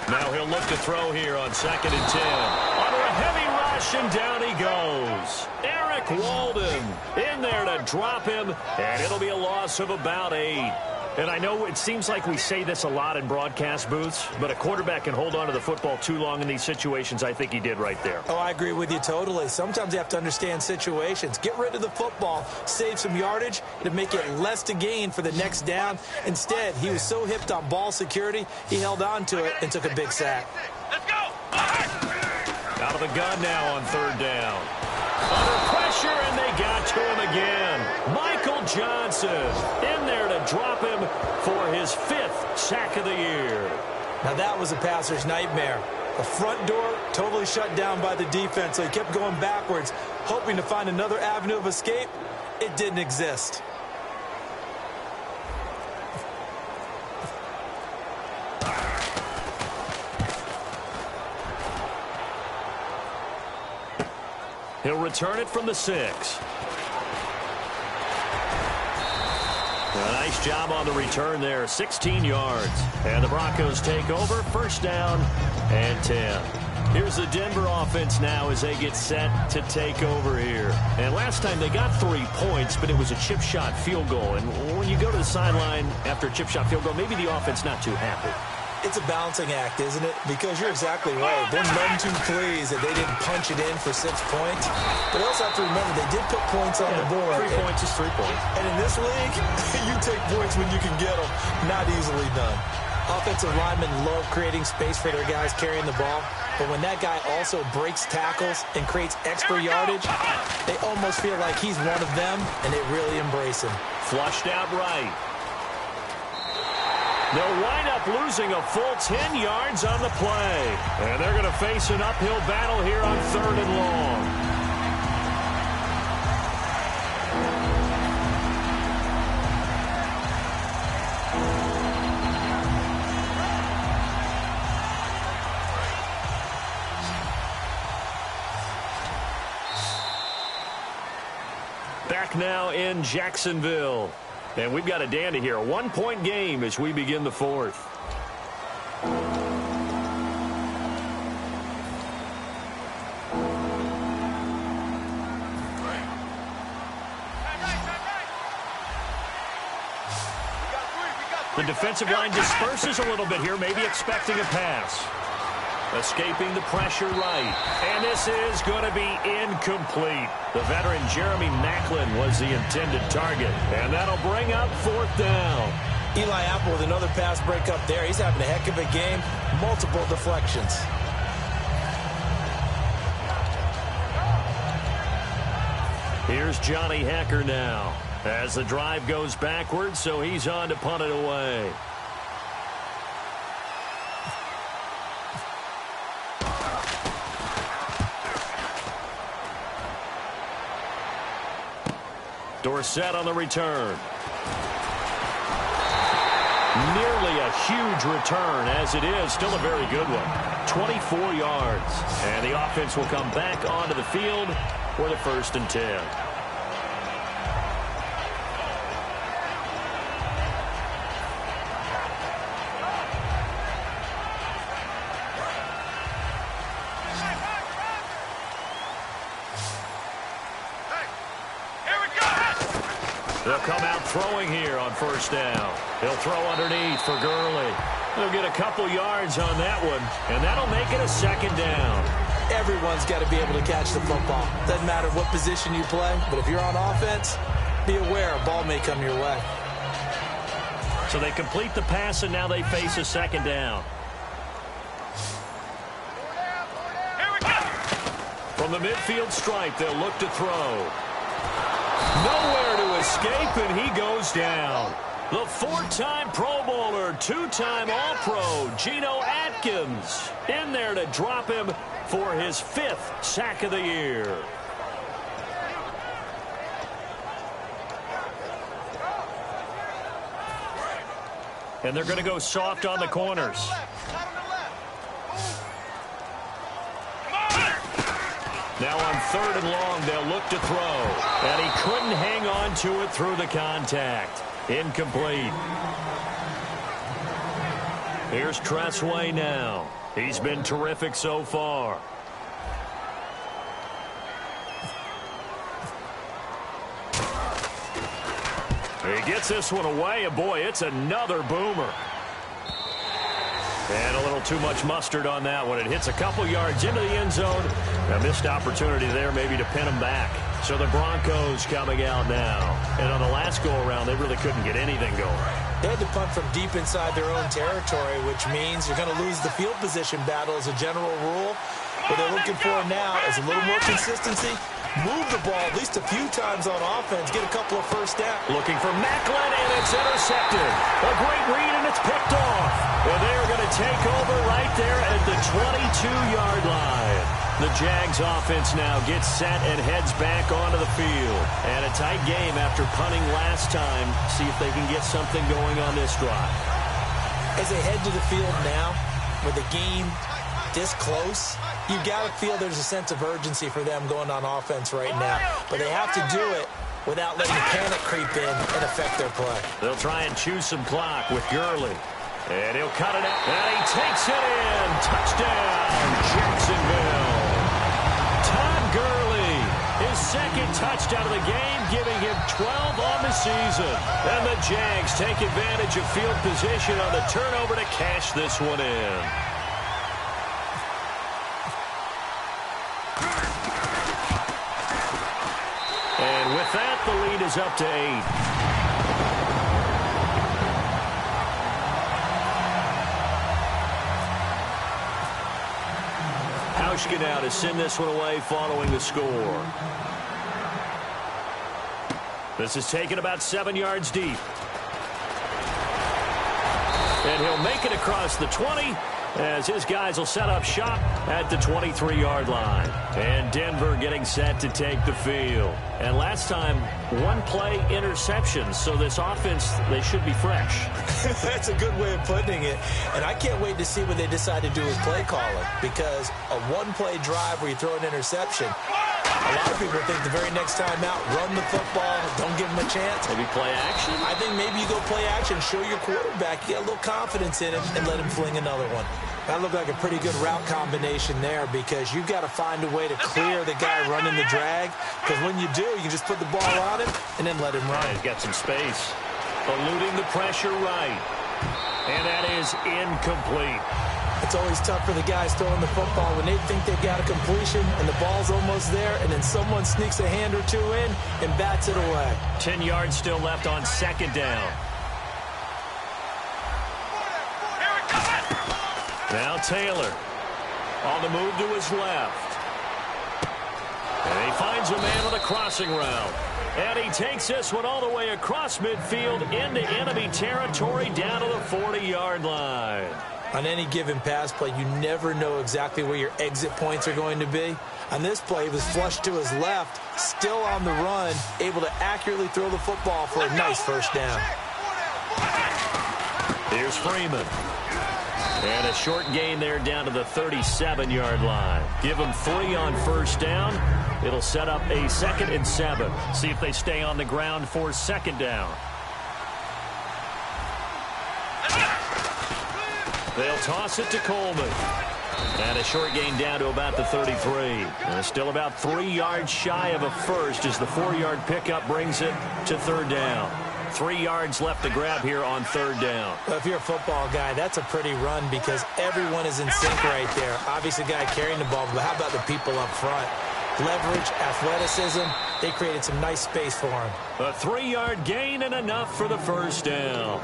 S1: Now he'll look to throw here on 2nd and 10. Under a heavy rush, and down he goes. Eric Walden in there to drop him, and it'll be a loss of about 8. And I know it seems like we say this a lot in broadcast booths, but a quarterback can hold on to the football too long in these situations. I think he did right there.
S2: Oh, I agree with you totally. Sometimes you have to understand situations. Get rid of the football, save some yardage to make it less to gain for the next down. Instead, he was so hipped on ball security, he held on to it and took a big sack.
S3: Let's go!
S1: Out of the gun now on 3rd down. Under pressure, and they got to him again. Michael Johnson in there to drop him for his 5th sack of the year.
S2: Now that was a passer's nightmare. The front door totally shut down by the defense, so he kept going backwards, hoping to find another avenue of escape. It didn't exist.
S1: He'll return it from the 6. A nice job on the return there, 16 yards. And the Broncos take over, 1st down and 10. Here's the Denver offense now as they get set to take over here. And last time they got 3 points, but it was a chip shot field goal. And when you go to the sideline after a chip shot field goal, maybe the offense not too happy.
S2: It's a balancing act, isn't it? Because you're exactly right. They're none too pleased that they didn't punch it in for 6 points. But they also have to remember they did put points on the board.
S1: 3 points is 3 points.
S2: And in this league, you take points when you can get them. Not easily done. Offensive linemen love creating space for their guys carrying the ball, but when that guy also breaks tackles and creates extra yardage, they almost feel like he's one of them, and they really embrace him.
S1: Flushed out right. They'll wind up losing a full 10 yards on the play, and they're going to face an uphill battle here on 3rd and long. Back now in Jacksonville. And we've got a dandy here. A 1-point game as we begin the 4th. The defensive line disperses a little bit here, maybe expecting a pass. Escaping the pressure right. And this is going to be incomplete. The veteran Jeremy Maclin was the intended target. And that'll bring up 4th down.
S2: Eli Apple with another pass breakup there. He's having a heck of a game. Multiple deflections.
S1: Here's Johnny Hacker now. As the drive goes backwards, so he's on to punt it away. Dorsett on the return. Nearly a huge return, as it is. Still a very good one. 24 yards. And the offense will come back onto the field for the 1st and 10. They'll come out throwing here on 1st down. He'll throw underneath for Gurley. They'll get a couple yards on that one, and that'll make it a 2nd down.
S2: Everyone's got to be able to catch the football. Doesn't matter what position you play, but if you're on offense, be aware a ball may come your way.
S1: So they complete the pass, and now they face a 2nd down. From the midfield stripe, they'll look to throw. Nowhere to escape, and he goes down. The 4-time Pro Bowler, 2-time All-Pro, Geno Atkins, in there to drop him for his 5th sack of the year. And they're going to go soft on the corners. Now on 3rd and long, they'll look to throw. And he couldn't hang on to it through the contact. Incomplete. Here's Tressway now. He's been terrific so far. He gets this one away, and boy, it's another boomer. And a little too much mustard on that one. It hits a couple yards into the end zone. A missed opportunity there maybe to pin him back. So the Broncos coming out now. And on the last go-around, they really couldn't get anything going.
S2: They had to punt from deep inside their own territory, which means you're going to lose the field position battle as a general rule. What they're looking for now is a little more consistency. Move the ball at least a few times on offense. Get a couple of 1st downs.
S1: Looking for Maclin, and it's intercepted. A great read, and it's picked off. And they are going to take over right there at the 22-yard line. The Jags offense now gets set and heads back onto the field. And a tight game after punting last time. See if they can get something going on this drive.
S2: As they head to the field now, with the game this close, you got to feel there's a sense of urgency for them going on offense right now. But they have to do it without letting panic creep in and affect their play.
S1: They'll try and chew some clock with Gurley. And he'll cut it out. And he takes it in. Touchdown, Jacksonville. Todd Gurley, his 2nd touchdown of the game, giving him 12 on the season. And the Jags take advantage of field position on the turnover to cash this one in. And with that, the lead is up to 8. Hauschka now to send this one away following the score. This is taken about 7 yards deep. And he'll make it across the 20 as his guys will set up shop at the 23-yard line. And Denver getting set to take the field. And last time, one-play interceptions, so this offense, they should be fresh.
S2: That's a good way of putting it. And I can't wait to see what they decide to do with play calling, because a one-play drive where you throw an interception, a lot of people think the very next time out, run the football, don't give him a chance.
S1: Maybe play action?
S2: I think maybe you go play action, show your quarterback you got a little confidence in him, and let him fling another one. That looked like a pretty good route combination there, because you've got to find a way to clear the guy running the drag, because when you do, you just put the ball on him and then let him run.
S1: He's got some space. Eluding the pressure right. And that is incomplete.
S2: It's always tough for the guys throwing the football when they think they've got a completion and the ball's almost there, and then someone sneaks a hand or two in and bats it away.
S1: 10 yards still left on second down. Now Taylor on the move to his left. And he finds a man on a crossing route. And he takes this one all the way across midfield into enemy territory down to the 40-yard line.
S2: On any given pass play, you never know exactly where your exit points are going to be. On this play, he was flushed to his left, still on the run, able to accurately throw the football for a nice first down.
S1: Here's Freeman. And a short gain there down to the 37-yard line. Give them 3 on first down. It'll set up a 2nd and 7. See if they stay on the ground for second down. They'll toss it to Coleman. And a short gain down to about the 33. And still about 3 yards shy of a first as the 4-yard pickup brings it to third down. 3 yards left to grab here on third down.
S2: Well, if you're a football guy, that's a pretty run because everyone is in sync right there. Obviously, the guy carrying the ball, but how about the people up front? Leverage, athleticism, they created some nice space for him.
S1: A 3-yard gain and enough for the first down.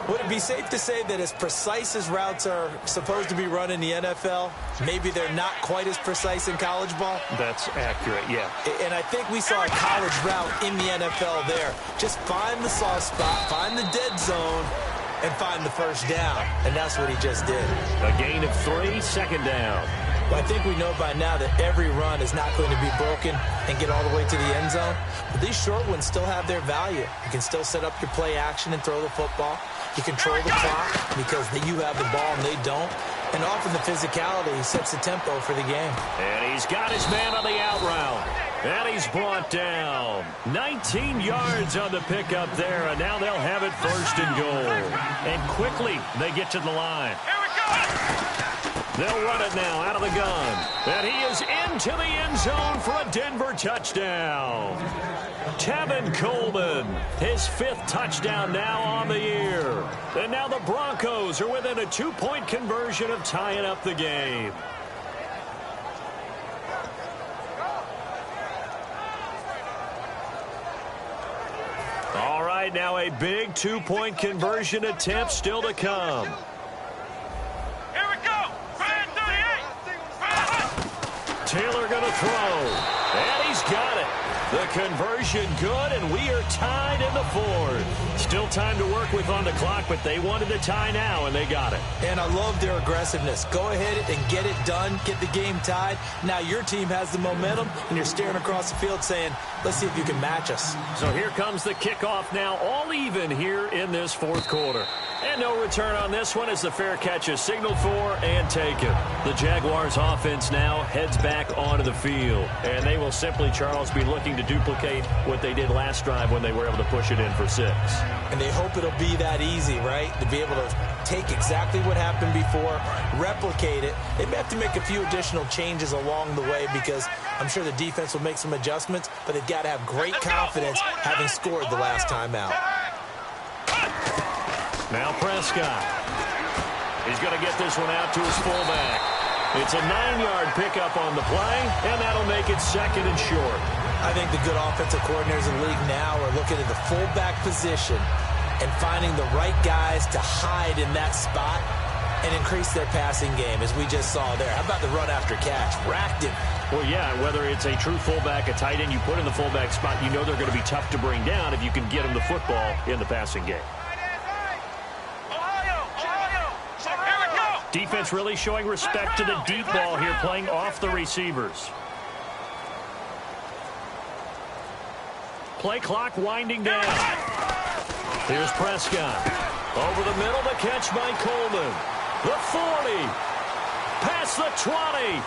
S2: Would it be safe to say that as precise as routes are supposed to be run in the NFL, maybe they're not quite as precise in college ball?
S1: That's accurate, yeah.
S2: And I think we saw a college route in the NFL there. Just find the soft spot, find the dead zone, and find the first down. And that's what he just did.
S1: A gain of 3, second down.
S2: Well, I think we know by now that every run is not going to be broken and get all the way to the end zone. But these short ones still have their value. You can still set up your play action and throw the football. You control the clock because you have the ball and they don't. And often the physicality sets the tempo for the game.
S1: And he's got his man on the out route. And he's brought down. 19 yards on the pickup there, and now they'll have it first and goal. And quickly they get to the line.
S3: Here we go!
S1: They'll run it now out of the gun. And he is into the end zone for a Denver touchdown. Tevin Coleman, his 5th touchdown now on the year. And now the Broncos are within a 2-point conversion of tying up the game. All right, now a big 2-point conversion attempt still to come.
S3: Here we go! Ryan 38!
S1: Taylor going to throw. And he's got it. The conversion good, and we are tied in the 4th. Still time to work with on the clock, but they wanted the tie now, and they got it.
S2: And I love their aggressiveness. Go ahead and get it done, get the game tied. Now your team has the momentum, and you're staring across the field saying, let's see if you can match us.
S1: So here comes the kickoff now, all even here in this 4th quarter. And no return on this one as the fair catch is signaled for and taken. The Jaguars offense now heads back onto the field. And they will simply, Charles, be looking to duplicate what they did last drive when they were able to push it in for 6.
S2: And they hope it'll be that easy, right? To be able to take exactly what happened before, replicate it. They may have to make a few additional changes along the way because I'm sure the defense will make some adjustments, but they've got to have great confidence having scored the last time out.
S1: Now Prescott. He's going to get this one out to his fullback. It's a 9-yard pickup on the play, and that'll make it 2nd and short.
S2: I think the good offensive coordinators in the league now are looking at the fullback position and finding the right guys to hide in that spot and increase their passing game, as we just saw there. How about the run after catch? Racked him.
S1: Well, yeah, whether it's a true fullback, a tight end you put in the fullback spot, you know they're going to be tough to bring down if you can get them the football in the passing game. Defense really showing respect to the deep ball here, playing off the receivers. Play clock winding down. Here's Prescott. Over the middle, the catch by Coleman. The 40. Past the 20.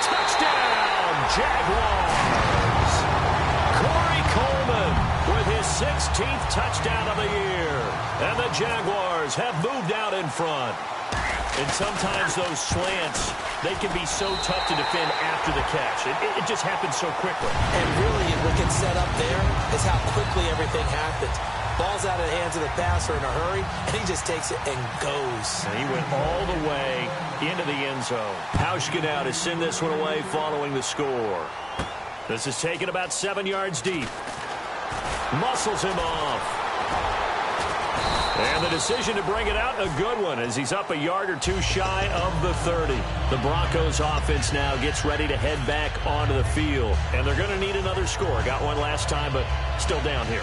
S1: Touchdown, Jaguars. Corey Coleman with his 16th touchdown of the year. And the Jaguars have moved out in front. And sometimes those slants, they can be so tough to defend after the catch. It just happens so quickly.
S2: And really, what gets set up there is how quickly everything happens. Ball's out of the hands of the passer in a hurry, and he just takes it and goes.
S1: And he went all the way into the end zone. Hauschka now to send this one away following the score. This is taken about 7 yards deep. Muscles him off. And the decision to bring it out, a good one, as he's up a yard or two shy of the 30. The Broncos offense now gets ready to head back onto the field. And they're going to need another score. Got one last time, but still down here.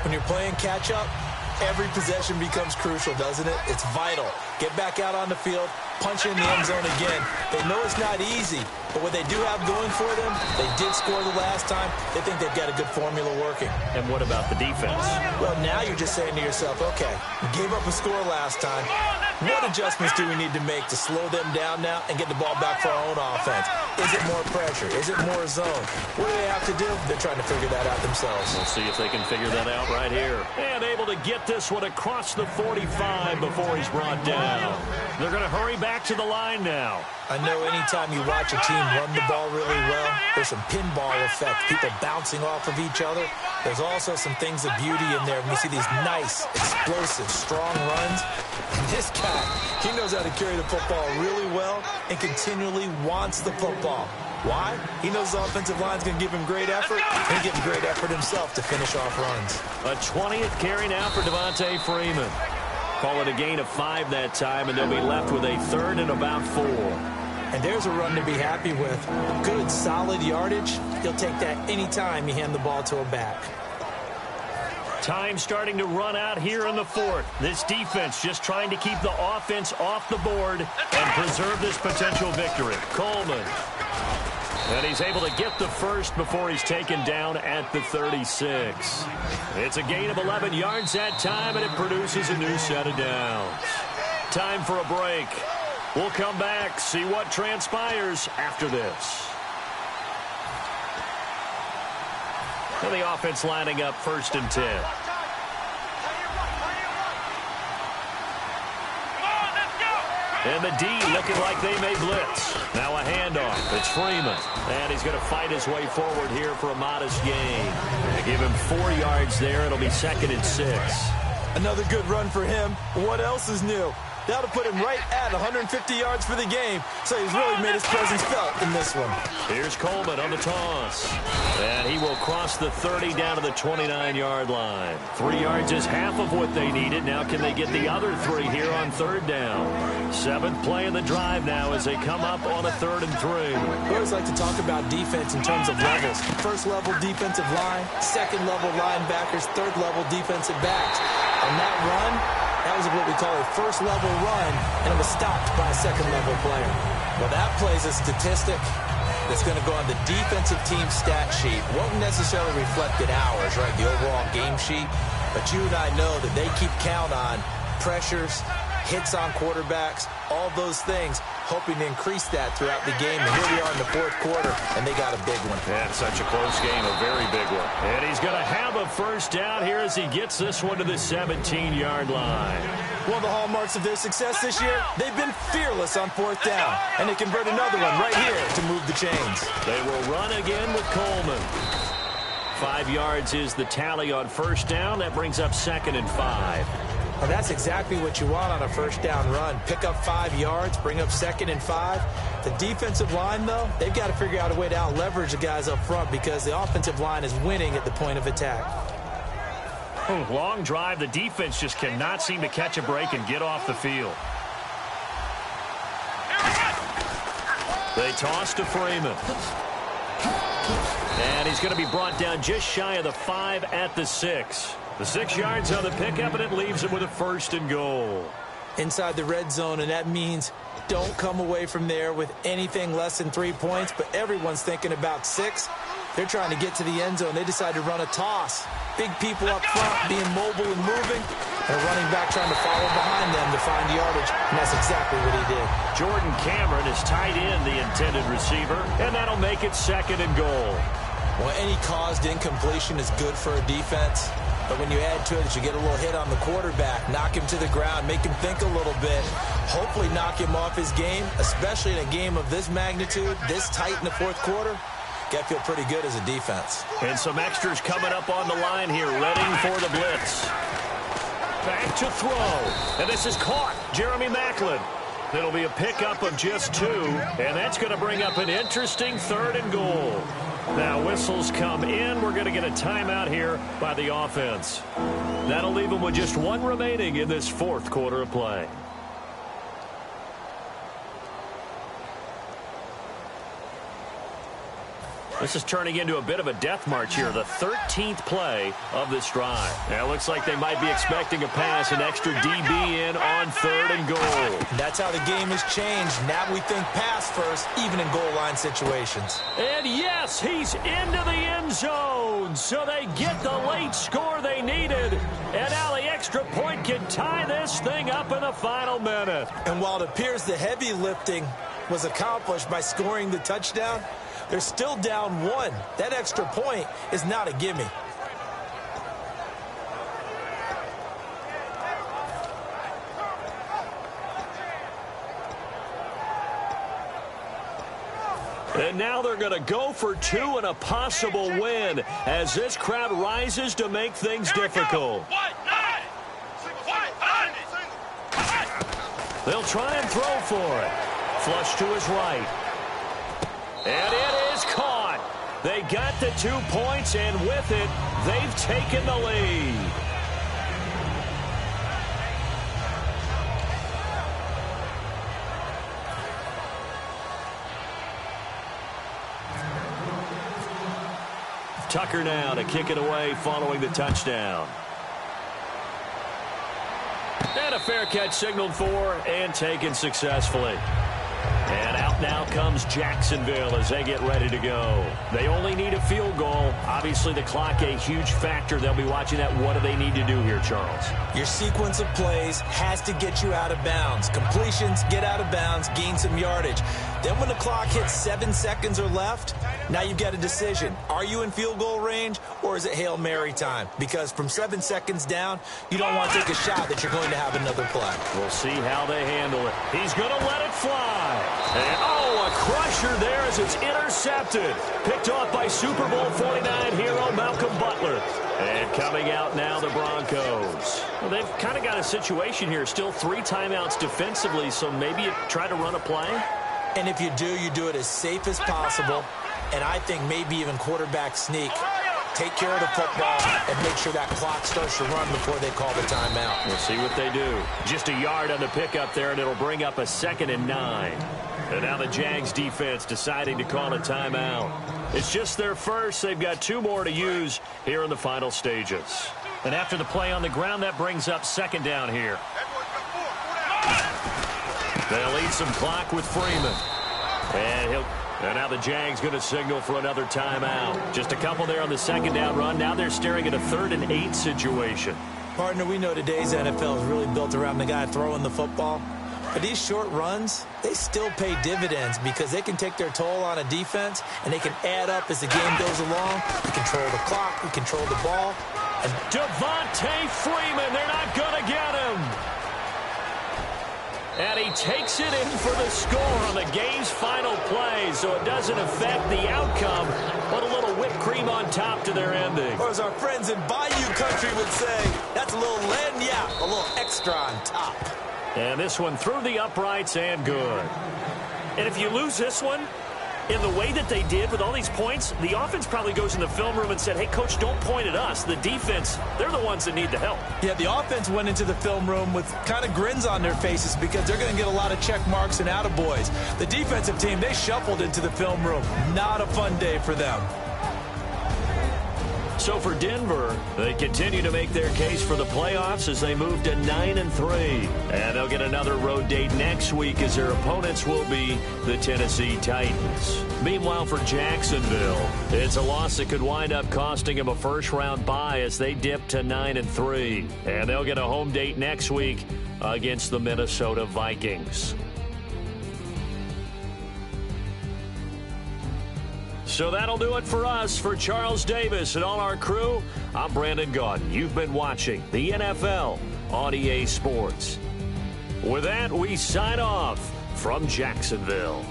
S2: When you're playing catch-up, every possession becomes crucial, doesn't it? It's vital. Get back out on the field, punch in the end zone again. They know it's not easy, but what they do have going for them, they did score the last time. They think they've got a good formula working.
S1: And what about the defense?
S2: Well, now you're just saying to yourself, okay, we gave up a score last time. What adjustments do we need to make to slow them down now and get the ball back for our own offense? Is it more pressure? Is it more zone? What do they have to do? They're trying to figure that out themselves.
S1: We'll see if they can figure that out right here. And able to get this one across the 45 before he's brought down. They're going to hurry back to the line now.
S2: I know anytime you watch a team run the ball really well, there's some pinball effect, people bouncing off of each other. There's also some things of beauty in there when you see these nice, explosive, strong runs. And this guy, he knows how to carry the football really well and continually wants the football. Why? He knows the offensive line's going to give him great effort, and he gives great effort himself to finish off runs.
S1: A 20th carry now for Devontae Freeman. Call it a gain of 5 that time, and they'll be left with a 3rd and about 4.
S2: And there's a run to be happy with. Good, solid yardage. He'll take that any time you hand the ball to a back.
S1: Time starting to run out here in the 4th. This defense just trying to keep the offense off the board and preserve this potential victory. Coleman. And he's able to get the first before he's taken down at the 36. It's a gain of 11 yards that time, and it produces a new set of downs. Time for a break. We'll come back, see what transpires after this. And the offense lining up 1st and 10. And the D looking like they may blitz. Now a handoff. It's Freeman. And he's going to fight his way forward here for a modest gain. They give him 4 yards there. It'll be 2nd and 6.
S2: Another good run for him. What else is new? That'll put him right at 150 yards for the game. So he's really made his presence felt in this one.
S1: Here's Coleman on the toss. And he will cross the 30 down to the 29-yard line. 3 yards is half of what they needed. Now can they get the other 3 here on 3rd down? 7th play of the drive now as they come up on a 3rd and 3.
S2: We always like to talk about defense in terms of levels. 1st level defensive line, 2nd level linebackers, 3rd level defensive backs. On that run, that was what we call a 1st level run, and it was stopped by a 2nd level player. Well, that plays a statistic that's going to go on the defensive team stat sheet. Won't necessarily reflect in ours, right, the overall game sheet, but you and I know that they keep count on pressures, hits on quarterbacks, all those things, hoping to increase that throughout the game. And here we are in the 4th quarter, and they got a big one.
S1: And such a close game, a very big one. And he's going to have a 1st down here as he gets this one to the 17-yard line.
S2: One of the hallmarks of their success this year, they've been fearless on 4th down. And they convert another one right here to move the chains.
S1: They will run again with Coleman. 5 yards is the tally on 1st down. That brings up 2nd and 5.
S2: Well, that's exactly what you want on a 1st down run. Pick up 5 yards, bring up 2nd and 5. The defensive line, though, they've got to figure out a way to out-leverage the guys up front because the offensive line is winning at the point of attack.
S1: Long drive. The defense just cannot seem to catch a break and get off the field. They toss to Freeman. And he's going to be brought down just shy of the 5 at the 6. The 6 yards on the pickup, and it leaves him with a 1st and goal.
S2: Inside the red zone, and that means don't come away from there with anything less than 3 points, but everyone's thinking about 6. They're trying to get to the end zone. They decide to run a toss. Big people up front being mobile and moving, and a running back trying to follow behind them to find yardage, and that's exactly what he did.
S1: Jordan Cameron is tied in the intended receiver, and that'll make it 2nd and goal.
S2: Well, any caused incompletion is good for a defense, but when you add to it that you get a little hit on the quarterback, knock him to the ground, make him think a little bit, hopefully knock him off his game, especially in a game of this magnitude, this tight in the 4th quarter, got to feel pretty good as a defense.
S1: And some extras coming up on the line here, ready for the blitz. Back to throw, and this is caught. Jeremy Maclin. It'll be a pickup of just 2, and that's going to bring up an interesting 3rd and goal. Now whistles come in. We're going to get a timeout here by the offense. That'll leave them with just 1 remaining in this 4th quarter of play. This is turning into a bit of a death march here, the 13th play of this drive. Now it looks like they might be expecting a pass, an extra DB in on 3rd and goal.
S2: That's how the game has changed. Now we think pass first, even in goal line situations.
S1: And yes, he's into the end zone, so they get the late score they needed. And now the extra point can tie this thing up in the final minute.
S2: And while it appears the heavy lifting was accomplished by scoring the touchdown, they're still down 1. That extra point is not a gimme.
S1: And now they're going to go for 2 and a possible win as this crowd rises to make things difficult. They'll try and throw for it. Flush to his right. And it is caught. They got the 2 points, and with it, they've taken the lead. Tucker now to kick it away following the touchdown. And a fair catch signaled for and taken successfully. And out now comes Jacksonville as they get ready to go. They only need a field goal. Obviously, the clock a huge factor. They'll be watching that. What do they need to do here, Charles?
S2: Your sequence of plays has to get you out of bounds. Completions, get out of bounds, gain some yardage. Then when the clock hits 7 seconds or left, now you've got a decision. Are you in field goal range, or is it Hail Mary time? Because from 7 seconds down, you don't want to take a shot that you're going to have another play.
S1: We'll see how they handle it. He's going to let it fly. And, oh, a crusher there as it's intercepted. Picked off by Super Bowl 49 hero Malcolm Butler. And coming out now, the Broncos. Well, they've kind of got a situation here. Still 3 timeouts defensively, so maybe you try to run a play.
S2: And if you do it as safe as possible. And I think maybe even quarterback sneak. Take care of the football and make sure that clock starts to run before they call the timeout.
S1: We'll see what they do. Just a yard on the pickup there, and it'll bring up a 2nd and 9. And now the Jags defense deciding to call a timeout. It's just their first. They've got 2 more to use here in the final stages. And after the play on the ground, that brings up 2nd down here. They'll eat some clock with Freeman. And now the Jags going to signal for another timeout. Just a couple there on the 2nd down run. Now they're staring at a 3rd and 8 situation.
S2: Partner, we know today's NFL is really built around the guy throwing the football. But these short runs, they still pay dividends because they can take their toll on a defense, and they can add up as the game goes along. We control the clock. We control the ball.
S1: And Devontae Freeman, they're not going to get him. And he takes it in for the score on the game's final play, so it doesn't affect the outcome, but a little whipped cream on top to their ending.
S2: Or as our friends in Bayou Country would say, that's a little lagniappe, a little extra on top.
S1: And this one through the uprights and good. And if you lose this one, In the way that they did with all these points, the offense probably goes in the film room and said, hey, coach, don't point at us. The defense, they're the ones that need the help.
S2: Yeah, the offense went into the film room with kind of grins on their faces because they're going to get a lot of check marks and attaboys. The defensive team, they shuffled into the film room. Not a fun day for them.
S1: So for Denver, they continue to make their case for the playoffs as they move to 9-3. And they'll get another road date next week as their opponents will be the Tennessee Titans. Meanwhile, for Jacksonville, it's a loss that could wind up costing them a first-round bye as they dip to 9-3. And they'll get a home date next week against the Minnesota Vikings. So that'll do it for us. For Charles Davis and all our crew, I'm Brandon Gaudin. You've been watching the NFL on EA Sports. With that, we sign off from Jacksonville.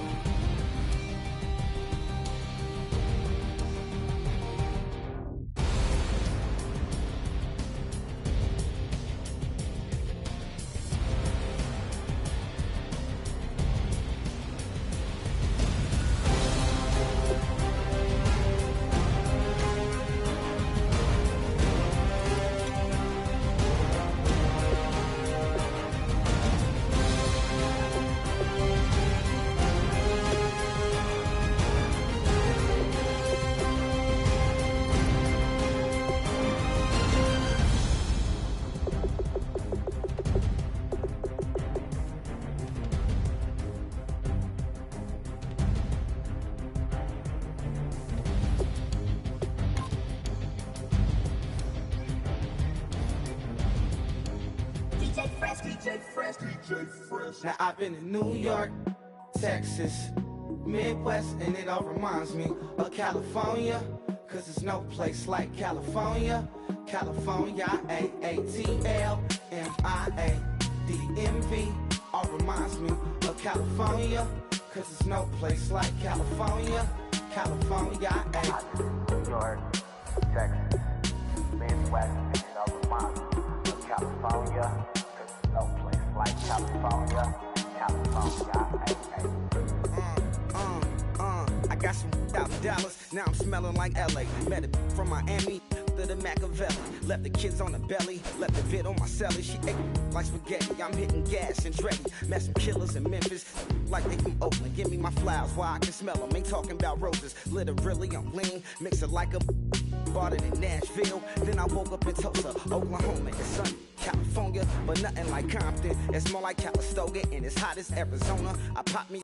S4: Now I've been in New York, Texas, Midwest, and it all reminds me of California, cause there's no place like California. California, A-A-T-L-M-I-A-D-M-V, all reminds me of California, cause there's no place like California. California, New York, Texas, Midwest, and it all reminds me of California, cause there's no place like California, California, I got some out in Dallas, now I'm smelling like LA. Met it from Miami to the Machiavelli. Left the kids on the belly, left the vid on my celly. She ate like spaghetti, I'm hitting gas and Dreddy. Met some killers in Memphis, like they from Oakland. Give me my flowers while I can smell them. Ain't talking about roses, literally I'm lean. Mix it like a bought it in Nashville. Then I woke up in Tulsa, Oklahoma. It's sunny, California, but nothing like Compton. It's more like Calistoga, and it's hot as Arizona. I pop me